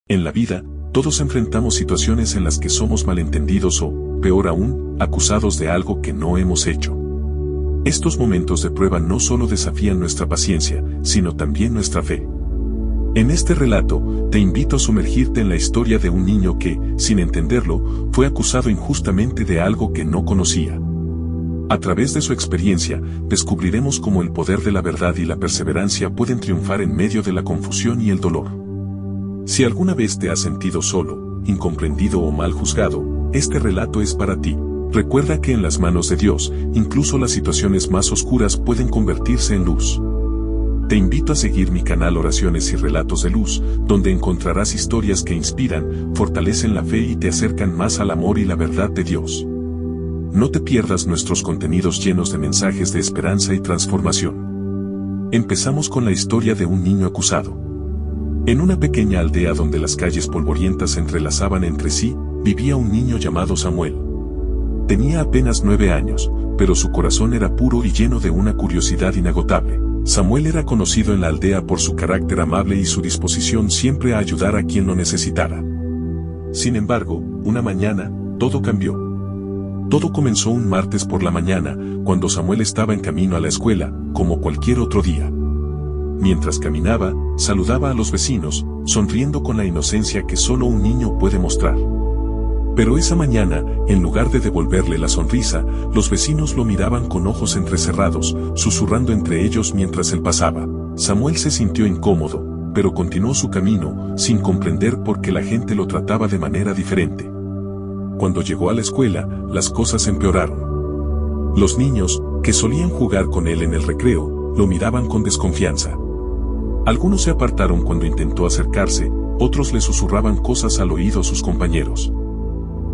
En la vida, todos enfrentamos situaciones en las que somos malentendidos o, peor aún, acusados de algo que no hemos hecho. Estos momentos de prueba no solo desafían nuestra paciencia, sino también nuestra fe. En este relato, te invito a sumergirte en la historia de un niño que, sin entenderlo, fue acusado injustamente de algo que no conocía. A través de su experiencia, descubriremos cómo el poder de la verdad y la perseverancia pueden triunfar en medio de la confusión y el dolor. Si alguna vez te has sentido solo, incomprendido o mal juzgado, este relato es para ti. Recuerda que en las manos de Dios, incluso las situaciones más oscuras pueden convertirse en luz. Te invito a seguir mi canal Oraciones y Relatos de Luz, donde encontrarás historias que inspiran, fortalecen la fe y te acercan más al amor y la verdad de Dios. No te pierdas nuestros contenidos llenos de mensajes de esperanza y transformación. Empezamos con la historia de un niño acusado. En una pequeña aldea donde las calles polvorientas se entrelazaban entre sí, vivía un niño llamado Samuel. Tenía apenas 9 años, pero su corazón era puro y lleno de una curiosidad inagotable. Samuel era conocido en la aldea por su carácter amable y su disposición siempre a ayudar a quien lo necesitara. Sin embargo, una mañana, todo cambió. Todo comenzó un martes por la mañana, cuando Samuel estaba en camino a la escuela, como cualquier otro día. Mientras caminaba, saludaba a los vecinos, sonriendo con la inocencia que solo un niño puede mostrar. Pero esa mañana, en lugar de devolverle la sonrisa, los vecinos lo miraban con ojos entrecerrados, susurrando entre ellos mientras él pasaba. Samuel se sintió incómodo, pero continuó su camino, sin comprender por qué la gente lo trataba de manera diferente. Cuando llegó a la escuela, las cosas empeoraron. Los niños, que solían jugar con él en el recreo, lo miraban con desconfianza. Algunos se apartaron cuando intentó acercarse, otros le susurraban cosas al oído a sus compañeros.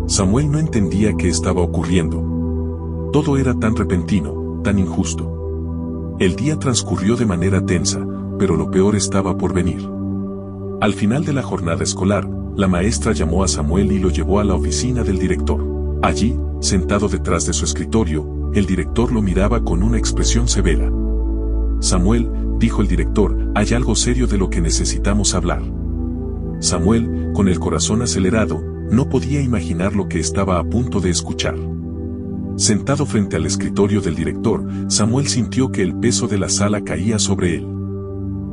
Samuel no entendía qué estaba ocurriendo. Todo era tan repentino, tan injusto. El día transcurrió de manera tensa, pero lo peor estaba por venir. Al final de la jornada escolar, la maestra llamó a Samuel y lo llevó a la oficina del director. Allí, sentado detrás de su escritorio, el director lo miraba con una expresión severa. Samuel, dijo el director, hay algo serio de lo que necesitamos hablar. Samuel, con el corazón acelerado, no podía imaginar lo que estaba a punto de escuchar. Sentado frente al escritorio del director, Samuel sintió que el peso de la sala caía sobre él.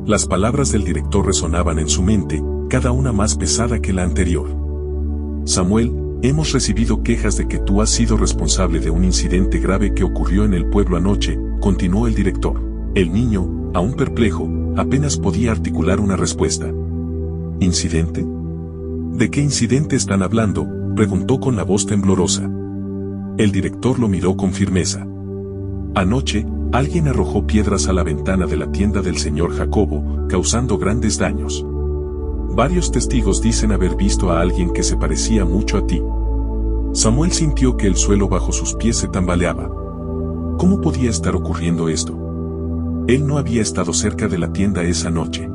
Las palabras del director resonaban en su mente, cada una más pesada que la anterior. Samuel, hemos recibido quejas de que tú has sido responsable de un incidente grave que ocurrió en el pueblo anoche, continuó el director. El niño, aún perplejo, apenas podía articular una respuesta. ¿Incidente? ¿De qué incidente están hablando?, preguntó con la voz temblorosa. El director lo miró con firmeza. Anoche, alguien arrojó piedras a la ventana de la tienda del señor Jacobo, causando grandes daños. Varios testigos dicen haber visto a alguien que se parecía mucho a ti. Samuel sintió que el suelo bajo sus pies se tambaleaba. ¿Cómo podía estar ocurriendo esto? Él no había estado cerca de la tienda esa noche.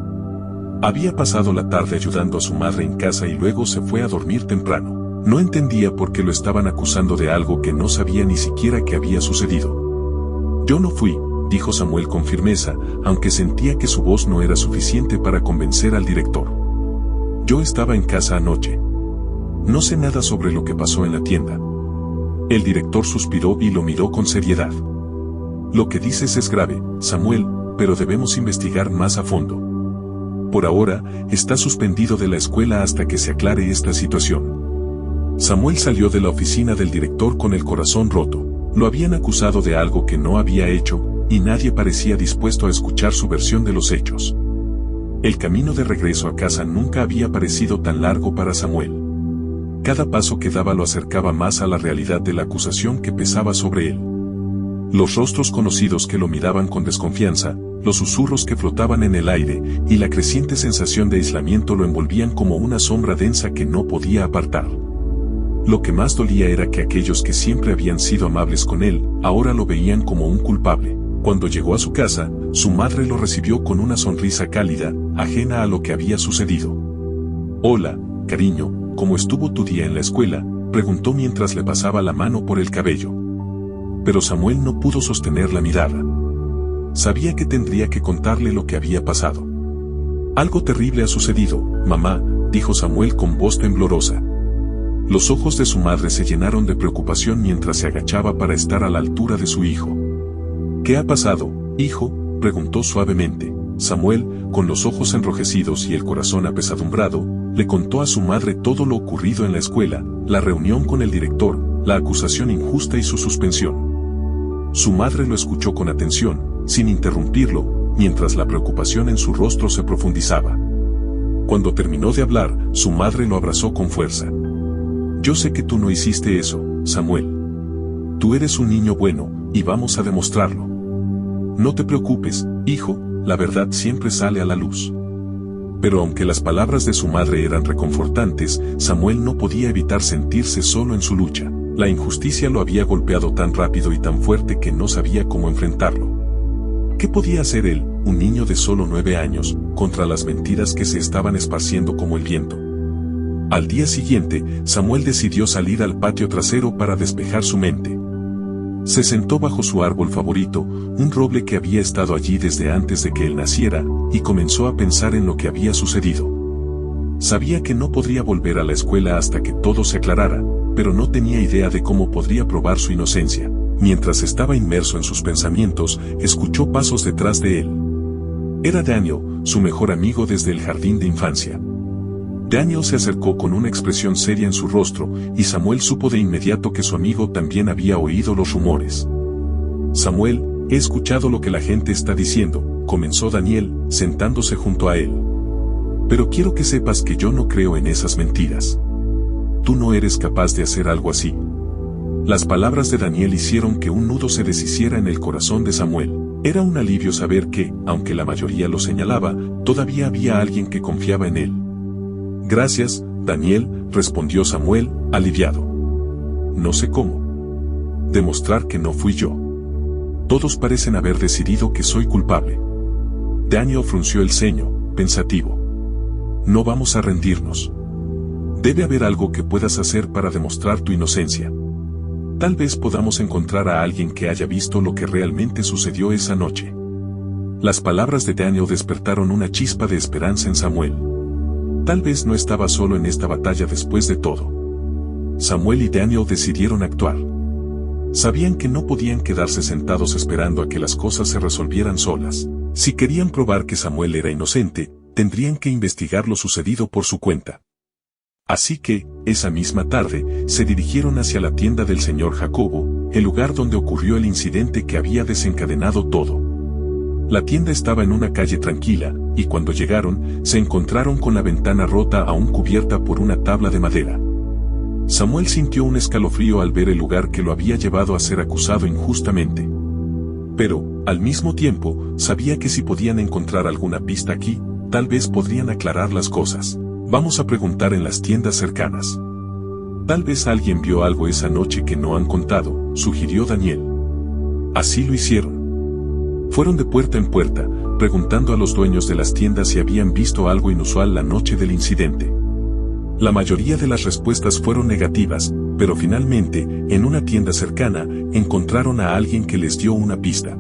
Había pasado la tarde ayudando a su madre en casa y luego se fue a dormir temprano. No entendía por qué lo estaban acusando de algo que no sabía ni siquiera que había sucedido. Yo no fui, dijo Samuel con firmeza, aunque sentía que su voz no era suficiente para convencer al director. Yo estaba en casa anoche. No sé nada sobre lo que pasó en la tienda. El director suspiró y lo miró con seriedad. Lo que dices es grave, Samuel, pero debemos investigar más a fondo. Por ahora, está suspendido de la escuela hasta que se aclare esta situación. Samuel salió de la oficina del director con el corazón roto. Lo habían acusado de algo que no había hecho, y nadie parecía dispuesto a escuchar su versión de los hechos. El camino de regreso a casa nunca había parecido tan largo para Samuel. Cada paso que daba lo acercaba más a la realidad de la acusación que pesaba sobre él. Los rostros conocidos que lo miraban con desconfianza, los susurros que flotaban en el aire, y la creciente sensación de aislamiento lo envolvían como una sombra densa que no podía apartar. Lo que más dolía era que aquellos que siempre habían sido amables con él, ahora lo veían como un culpable. Cuando llegó a su casa, su madre lo recibió con una sonrisa cálida, ajena a lo que había sucedido. Hola, cariño, ¿cómo estuvo tu día en la escuela?, preguntó mientras le pasaba la mano por el cabello. Pero Samuel no pudo sostener la mirada. Sabía que tendría que contarle lo que había pasado. Algo terrible ha sucedido, mamá, dijo Samuel con voz temblorosa. Los ojos de su madre se llenaron de preocupación mientras se agachaba para estar a la altura de su hijo. ¿Qué ha pasado, hijo?, preguntó suavemente. Samuel, con los ojos enrojecidos y el corazón apesadumbrado, le contó a su madre todo lo ocurrido en la escuela, la reunión con el director, la acusación injusta y su suspensión. Su madre lo escuchó con atención, sin interrumpirlo, mientras la preocupación en su rostro se profundizaba. Cuando terminó de hablar, su madre lo abrazó con fuerza. Yo sé que tú no hiciste eso, Samuel. Tú eres un niño bueno, y vamos a demostrarlo. No te preocupes, hijo, la verdad siempre sale a la luz. Pero aunque las palabras de su madre eran reconfortantes, Samuel no podía evitar sentirse solo en su lucha. La injusticia lo había golpeado tan rápido y tan fuerte que no sabía cómo enfrentarlo. ¿Qué podía hacer él, un niño de solo 9 años, contra las mentiras que se estaban esparciendo como el viento? Al día siguiente, Samuel decidió salir al patio trasero para despejar su mente. Se sentó bajo su árbol favorito, un roble que había estado allí desde antes de que él naciera, y comenzó a pensar en lo que había sucedido. Sabía que no podría volver a la escuela hasta que todo se aclarara, pero no tenía idea de cómo podría probar su inocencia. Mientras estaba inmerso en sus pensamientos, escuchó pasos detrás de él. Era Daniel, su mejor amigo desde el jardín de infancia. Daniel se acercó con una expresión seria en su rostro, y Samuel supo de inmediato que su amigo también había oído los rumores. Samuel, he escuchado lo que la gente está diciendo, comenzó Daniel, sentándose junto a él. Pero quiero que sepas que yo no creo en esas mentiras. Tú no eres capaz de hacer algo así. Las palabras de Daniel hicieron que un nudo se deshiciera en el corazón de Samuel. Era un alivio saber que, aunque la mayoría lo señalaba, todavía había alguien que confiaba en él. Gracias, Daniel, respondió Samuel, aliviado. No sé cómo demostrar que no fui yo. Todos parecen haber decidido que soy culpable. Daniel frunció el ceño, pensativo. No vamos a rendirnos. Debe haber algo que puedas hacer para demostrar tu inocencia. Tal vez podamos encontrar a alguien que haya visto lo que realmente sucedió esa noche. Las palabras de Daniel despertaron una chispa de esperanza en Samuel. Tal vez no estaba solo en esta batalla después de todo. Samuel y Daniel decidieron actuar. Sabían que no podían quedarse sentados esperando a que las cosas se resolvieran solas. Si querían probar que Samuel era inocente, tendrían que investigar lo sucedido por su cuenta. Así que, esa misma tarde, se dirigieron hacia la tienda del señor Jacobo, el lugar donde ocurrió el incidente que había desencadenado todo. La tienda estaba en una calle tranquila, y cuando llegaron, se encontraron con la ventana rota aún cubierta por una tabla de madera. Samuel sintió un escalofrío al ver el lugar que lo había llevado a ser acusado injustamente. Pero, al mismo tiempo, sabía que si podían encontrar alguna pista aquí, tal vez podrían aclarar las cosas. Vamos a preguntar en las tiendas cercanas. Tal vez alguien vio algo esa noche que no han contado, sugirió Daniel. Así lo hicieron. Fueron de puerta en puerta, preguntando a los dueños de las tiendas si habían visto algo inusual la noche del incidente. La mayoría de las respuestas fueron negativas, pero finalmente, en una tienda cercana, encontraron a alguien que les dio una pista.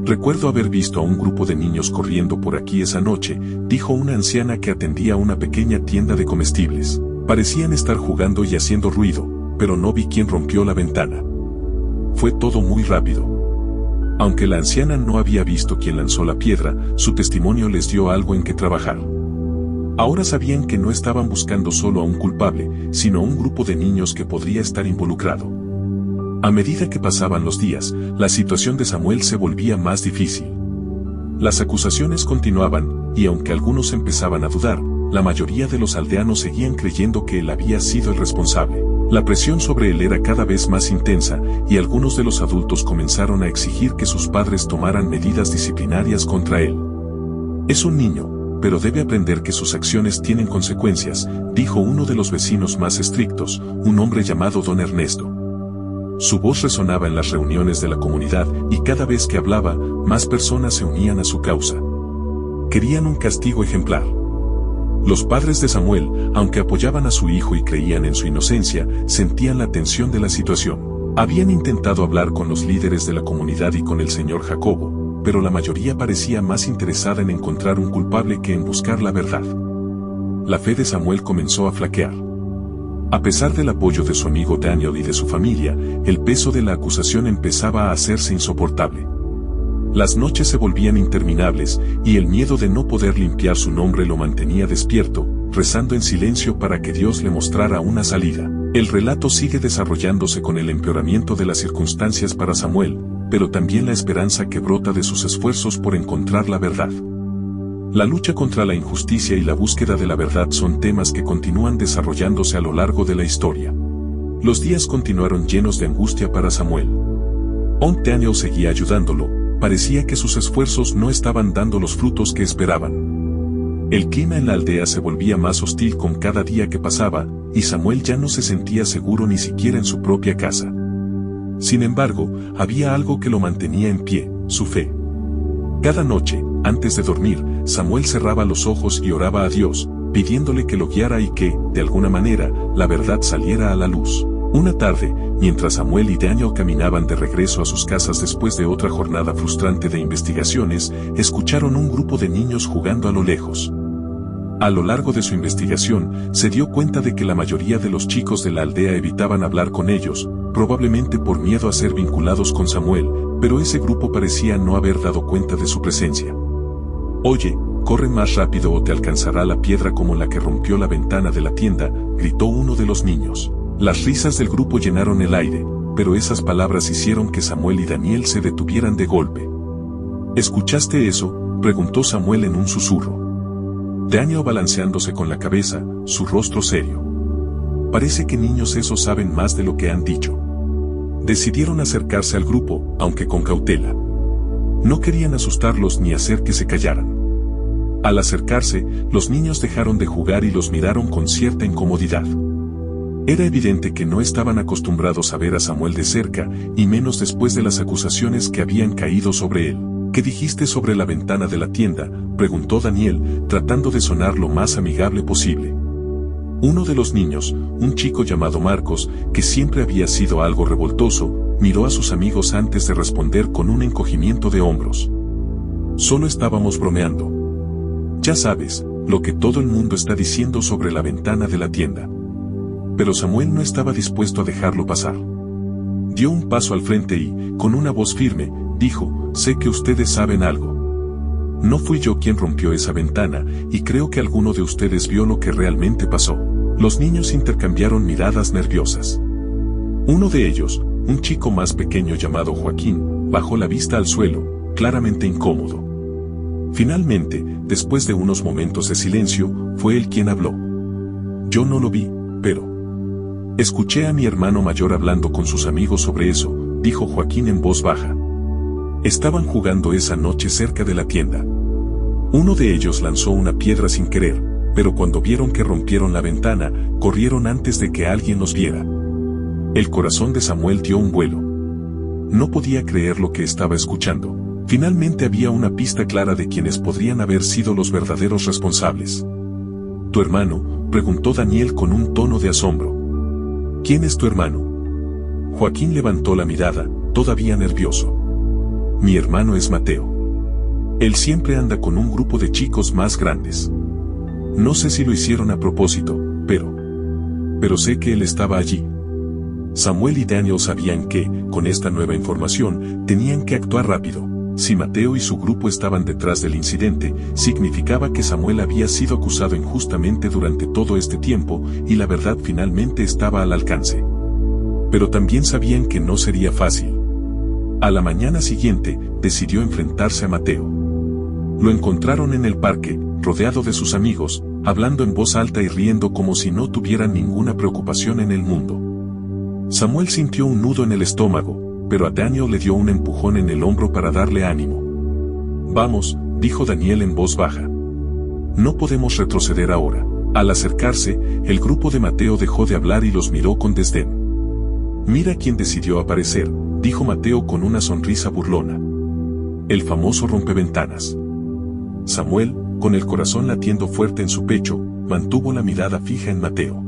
Recuerdo haber visto a un grupo de niños corriendo por aquí esa noche, dijo una anciana que atendía una pequeña tienda de comestibles. Parecían estar jugando y haciendo ruido, pero no vi quién rompió la ventana. Fue todo muy rápido. Aunque la anciana no había visto quién lanzó la piedra, su testimonio les dio algo en que trabajar. Ahora sabían que no estaban buscando solo a un culpable, sino a un grupo de niños que podría estar involucrado. A medida que pasaban los días, la situación de Samuel se volvía más difícil. Las acusaciones continuaban, y aunque algunos empezaban a dudar, la mayoría de los aldeanos seguían creyendo que él había sido el responsable. La presión sobre él era cada vez más intensa, y algunos de los adultos comenzaron a exigir que sus padres tomaran medidas disciplinarias contra él. Es un niño, pero debe aprender que sus acciones tienen consecuencias, dijo uno de los vecinos más estrictos, un hombre llamado Don Ernesto. Su voz resonaba en las reuniones de la comunidad, y cada vez que hablaba, más personas se unían a su causa. Querían un castigo ejemplar. Los padres de Samuel, aunque apoyaban a su hijo y creían en su inocencia, sentían la tensión de la situación. Habían intentado hablar con los líderes de la comunidad y con el señor Jacobo, pero la mayoría parecía más interesada en encontrar un culpable que en buscar la verdad. la fe de Samuel comenzó a flaquear. A pesar del apoyo de su amigo Daniel y de su familia, el peso de la acusación empezaba a hacerse insoportable. Las noches se volvían interminables, y el miedo de no poder limpiar su nombre lo mantenía despierto, rezando en silencio para que Dios le mostrara una salida. El relato sigue desarrollándose con el empeoramiento de las circunstancias para Samuel, pero también la esperanza que brota de sus esfuerzos por encontrar la verdad. La lucha contra la injusticia y la búsqueda de la verdad son temas que continúan desarrollándose a lo largo de la historia. Los días continuaron llenos de angustia para Samuel. Aunque Daniel seguía ayudándolo, parecía que sus esfuerzos no estaban dando los frutos que esperaban. El clima en la aldea se volvía más hostil con cada día que pasaba, y Samuel ya no se sentía seguro ni siquiera en su propia casa. Sin embargo, había algo que lo mantenía en pie, su fe. Cada noche, antes de dormir, Samuel cerraba los ojos y oraba a Dios, pidiéndole que lo guiara y que, de alguna manera, la verdad saliera a la luz. Una tarde, mientras Samuel y Daniel caminaban de regreso a sus casas después de otra jornada frustrante de investigaciones, escucharon un grupo de niños jugando a lo lejos. A lo largo de su investigación, se dio cuenta de que la mayoría de los chicos de la aldea evitaban hablar con ellos, probablemente por miedo a ser vinculados con Samuel, pero ese grupo parecía no haber dado cuenta de su presencia. «Oye, corre más rápido o te alcanzará la piedra como la que rompió la ventana de la tienda», gritó uno de los niños. Las risas del grupo llenaron el aire, pero esas palabras hicieron que Samuel y Daniel se detuvieran de golpe. «¿Escuchaste eso?», preguntó Samuel en un susurro. Daniel balanceándose con la cabeza, su rostro serio. «Parece que niños esos saben más de lo que han dicho». Decidieron acercarse al grupo, aunque con cautela. No querían asustarlos ni hacer que se callaran. Al acercarse, los niños dejaron de jugar y los miraron con cierta incomodidad. Era evidente que no estaban acostumbrados a ver a Samuel de cerca, y menos después de las acusaciones que habían caído sobre él. «¿Qué dijiste sobre la ventana de la tienda?», preguntó Daniel, tratando de sonar lo más amigable posible. Uno de los niños, un chico llamado Marcos, que siempre había sido algo revoltoso, miró a sus amigos antes de responder con un encogimiento de hombros. «Solo estábamos bromeando. Ya sabes, lo que todo el mundo está diciendo sobre la ventana de la tienda». Pero Samuel no estaba dispuesto a dejarlo pasar. Dio un paso al frente y, con una voz firme, dijo: «Sé que ustedes saben algo. No fui yo quien rompió esa ventana, y creo que alguno de ustedes vio lo que realmente pasó». Los niños intercambiaron miradas nerviosas. Uno de ellos, un chico más pequeño llamado Joaquín, bajó la vista al suelo, claramente incómodo. Finalmente, después de unos momentos de silencio, fue él quien habló. «Yo no lo vi, pero escuché a mi hermano mayor hablando con sus amigos sobre eso», dijo Joaquín en voz baja. Estaban jugando esa noche cerca de la tienda. Uno de ellos lanzó una piedra sin querer, pero cuando vieron que rompieron la ventana, corrieron antes de que alguien los viera. El corazón de Samuel dio un vuelo. No podía creer lo que estaba escuchando. Finalmente había una pista clara de quienes podrían haber sido los verdaderos responsables. «¿Tu hermano?», preguntó Daniel con un tono de asombro. «¿Quién es tu hermano?». Joaquín levantó la mirada, todavía nervioso. «Mi hermano es Mateo. Él siempre anda con un grupo de chicos más grandes. No sé si lo hicieron a propósito, pero sé que él estaba allí». Samuel y Daniel sabían que, con esta nueva información, tenían que actuar rápido. Si Mateo y su grupo estaban detrás del incidente, significaba que Samuel había sido acusado injustamente durante todo este tiempo, y la verdad finalmente estaba al alcance. Pero también sabían que no sería fácil. A la mañana siguiente, decidió enfrentarse a Mateo. Lo encontraron en el parque, rodeado de sus amigos, hablando en voz alta y riendo como si no tuvieran ninguna preocupación en el mundo. Samuel sintió un nudo en el estómago, pero a Daniel le dio un empujón en el hombro para darle ánimo. «Vamos», dijo Daniel en voz baja. «No podemos retroceder ahora». Al acercarse, el grupo de Mateo dejó de hablar y los miró con desdén. «Mira quién decidió aparecer», dijo Mateo con una sonrisa burlona. «El famoso rompeventanas». Samuel, con el corazón latiendo fuerte en su pecho, mantuvo la mirada fija en Mateo.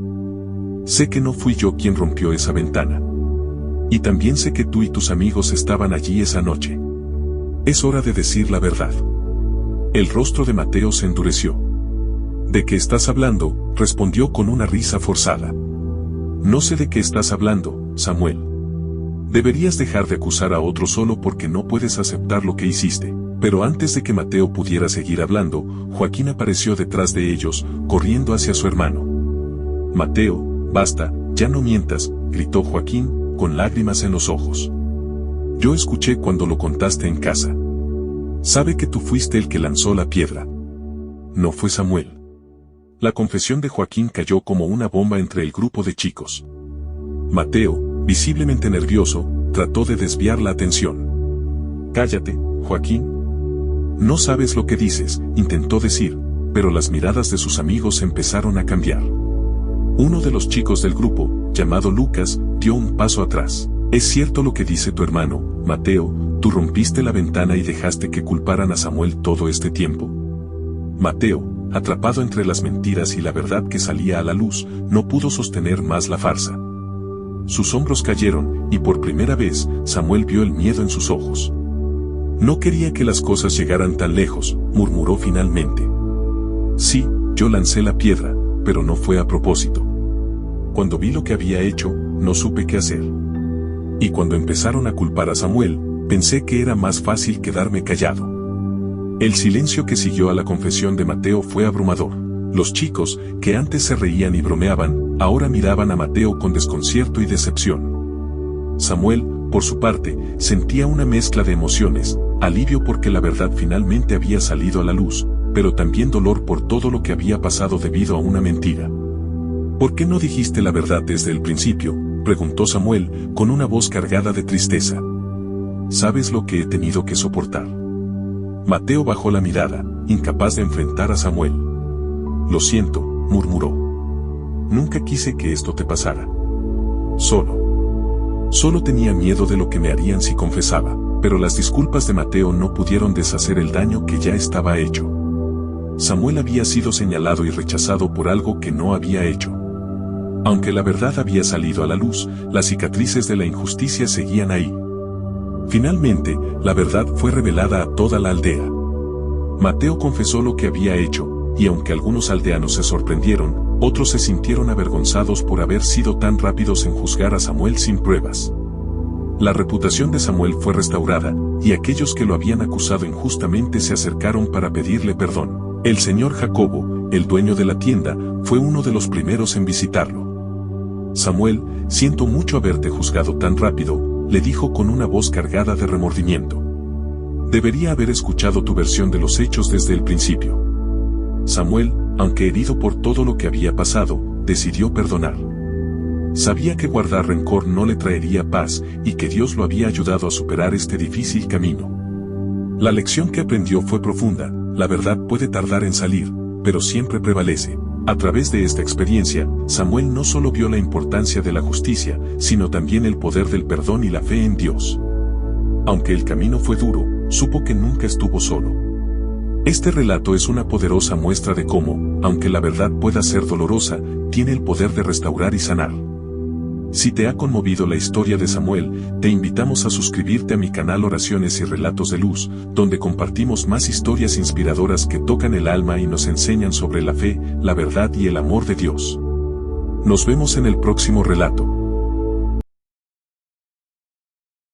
«Sé que no fui yo quien rompió esa ventana. Y también sé que tú y tus amigos estaban allí esa noche. Es hora de decir la verdad». El rostro de Mateo se endureció. ¿De qué estás hablando?, respondió con una risa forzada. No sé de qué estás hablando, Samuel. Deberías dejar de acusar a otro solo porque no puedes aceptar lo que hiciste. Pero antes de que Mateo pudiera seguir hablando, Joaquín apareció detrás de ellos, corriendo hacia su hermano. Mateo, basta, ya no mientas, gritó Joaquín, con lágrimas en los ojos. Yo escuché cuando lo contaste en casa. Sabe que tú fuiste el que lanzó la piedra. No fue Samuel. La confesión de Joaquín cayó como una bomba entre el grupo de chicos. Mateo, visiblemente nervioso, trató de desviar la atención. Cállate, Joaquín. No sabes lo que dices, intentó decir, pero las miradas de sus amigos empezaron a cambiar. Uno de los chicos del grupo, llamado Lucas, dio un paso atrás. Es cierto lo que dice tu hermano, Mateo, tú rompiste la ventana y dejaste que culparan a Samuel todo este tiempo. Mateo, atrapado entre las mentiras y la verdad que salía a la luz, no pudo sostener más la farsa. Sus hombros cayeron, y por primera vez, Samuel vio el miedo en sus ojos. No quería que las cosas llegaran tan lejos, murmuró finalmente. Sí, yo lancé la piedra, pero no fue a propósito. Cuando vi lo que había hecho, no supe qué hacer. Y cuando empezaron a culpar a Samuel, pensé que era más fácil quedarme callado. El silencio que siguió a la confesión de Mateo fue abrumador. Los chicos, que antes se reían y bromeaban, ahora miraban a Mateo con desconcierto y decepción. Samuel, por su parte, sentía una mezcla de emociones, alivio porque la verdad finalmente había salido a la luz, pero también dolor por todo lo que había pasado debido a una mentira. ¿Por qué no dijiste la verdad desde el principio?, preguntó Samuel, con una voz cargada de tristeza. ¿Sabes lo que he tenido que soportar? Mateo bajó la mirada, incapaz de enfrentar a Samuel. Lo siento, murmuró. Nunca quise que esto te pasara. Solo tenía miedo de lo que me harían si confesaba, pero las disculpas de Mateo no pudieron deshacer el daño que ya estaba hecho. Samuel había sido señalado y rechazado por algo que no había hecho. Aunque la verdad había salido a la luz, las cicatrices de la injusticia seguían ahí. Finalmente, la verdad fue revelada a toda la aldea. Mateo confesó lo que había hecho, y aunque algunos aldeanos se sorprendieron, otros se sintieron avergonzados por haber sido tan rápidos en juzgar a Samuel sin pruebas. La reputación de Samuel fue restaurada, y aquellos que lo habían acusado injustamente se acercaron para pedirle perdón. El señor Jacobo, el dueño de la tienda, fue uno de los primeros en visitarlo. Samuel, siento mucho haberte juzgado tan rápido, le dijo con una voz cargada de remordimiento. Debería haber escuchado tu versión de los hechos desde el principio. Samuel, aunque herido por todo lo que había pasado, decidió perdonar. Sabía que guardar rencor no le traería paz y que Dios lo había ayudado a superar este difícil camino. La lección que aprendió fue profunda, la verdad puede tardar en salir, pero siempre prevalece. A través de esta experiencia, Samuel no solo vio la importancia de la justicia, sino también el poder del perdón y la fe en Dios. Aunque el camino fue duro, supo que nunca estuvo solo. Este relato es una poderosa muestra de cómo, aunque la verdad pueda ser dolorosa, tiene el poder de restaurar y sanar. Si te ha conmovido la historia de Samuel, te invitamos a suscribirte a mi canal Oraciones y Relatos de Luz, donde compartimos más historias inspiradoras que tocan el alma y nos enseñan sobre la fe, la verdad y el amor de Dios. Nos vemos en el próximo relato.